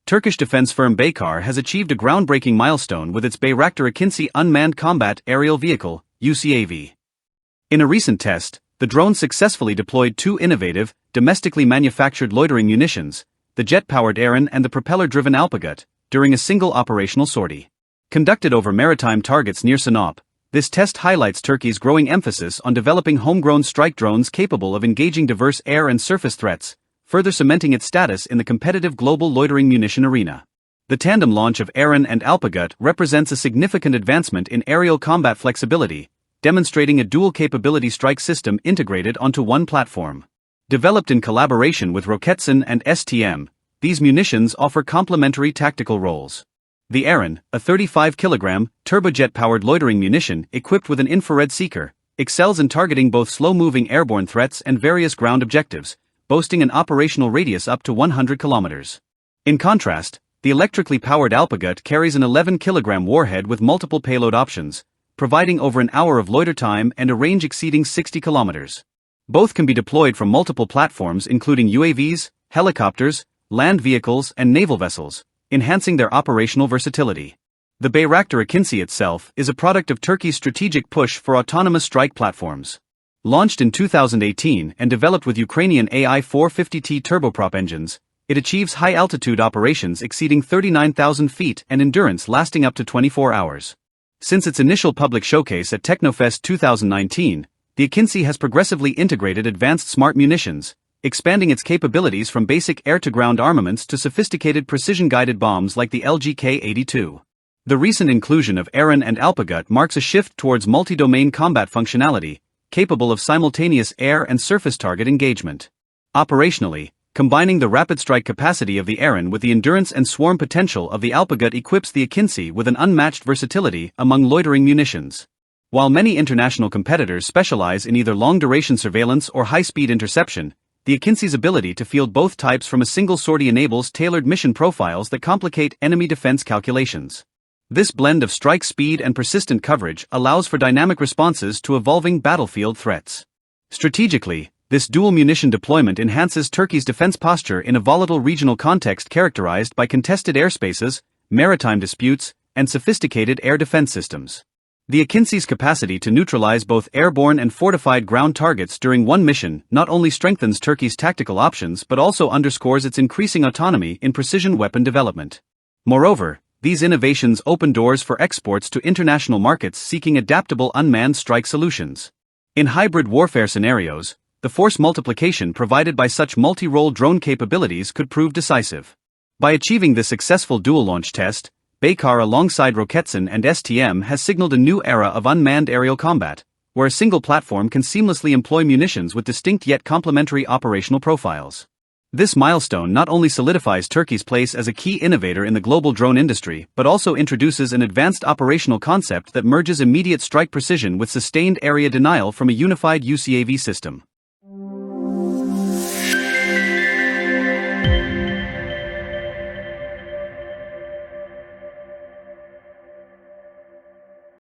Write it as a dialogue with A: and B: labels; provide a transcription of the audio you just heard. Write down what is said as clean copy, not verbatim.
A: Turkish defense firm Baykar has achieved a groundbreaking milestone with its Bayraktar Akinci Unmanned Combat Aerial Vehicle, UCAV. In a recent test, the drone successfully deployed two innovative, domestically manufactured loitering munitions, the jet-powered Eren and the propeller-driven Alpagut, during a single operational sortie. Conducted over maritime targets near Sinop, this test highlights Turkey's growing emphasis on developing homegrown strike drones capable of engaging diverse air and surface threats, further cementing its status in the competitive global loitering munition arena. The tandem launch of Eren and Alpagut represents a significant advancement in aerial combat flexibility, demonstrating a dual-capability strike system integrated onto one platform. Developed in collaboration with Roketsan and STM, these munitions offer complementary tactical roles. The Eren, a 35-kilogram, turbojet-powered loitering munition equipped with an infrared seeker, excels in targeting both slow-moving airborne threats and various ground objectives, boasting an operational radius up to 100 kilometers. In contrast, the electrically powered Alpagut carries an 11-kilogram warhead with multiple payload options, providing over an hour of loiter time and a range exceeding 60 kilometers. Both can be deployed from multiple platforms including UAVs, helicopters, land vehicles and naval vessels, enhancing their operational versatility. The Bayraktar Akinci itself is a product of Turkey's strategic push for autonomous strike platforms. Launched in 2018 and developed with Ukrainian AI-450T turboprop engines, it achieves high-altitude operations exceeding 39,000 feet and endurance lasting up to 24 hours. Since its initial public showcase at Technofest 2019, the Akinci has progressively integrated advanced smart munitions, expanding its capabilities from basic air-to-ground armaments to sophisticated precision-guided bombs like the LGK-82. The recent inclusion of Eren and Alpagut marks a shift towards multi-domain combat functionality, capable of simultaneous air and surface target engagement. Operationally, combining the rapid strike capacity of the Eren with the endurance and swarm potential of the Alpagut equips the Akinci with an unmatched versatility among loitering munitions. While many international competitors specialize in either long-duration surveillance or high-speed interception, the Akinci's ability to field both types from a single sortie enables tailored mission profiles that complicate enemy defense calculations. This blend of strike speed and persistent coverage allows for dynamic responses to evolving battlefield threats. Strategically, this dual munition deployment enhances Turkey's defense posture in a volatile regional context characterized by contested airspaces, maritime disputes, and sophisticated air defense systems. The Akinci's capacity to neutralize both airborne and fortified ground targets during one mission not only strengthens Turkey's tactical options but also underscores its increasing autonomy in precision weapon development. Moreover, these innovations open doors for exports to international markets seeking adaptable unmanned strike solutions. In hybrid warfare scenarios, the force multiplication provided by such multi-role drone capabilities could prove decisive. By achieving this successful dual-launch test, Baykar alongside Roketsan and STM has signaled a new era of unmanned aerial combat, where a single platform can seamlessly employ munitions with distinct yet complementary operational profiles. This milestone not only solidifies Turkey's place as a key innovator in the global drone industry but also introduces an advanced operational concept that merges immediate strike precision with sustained area denial from a unified UCAV system.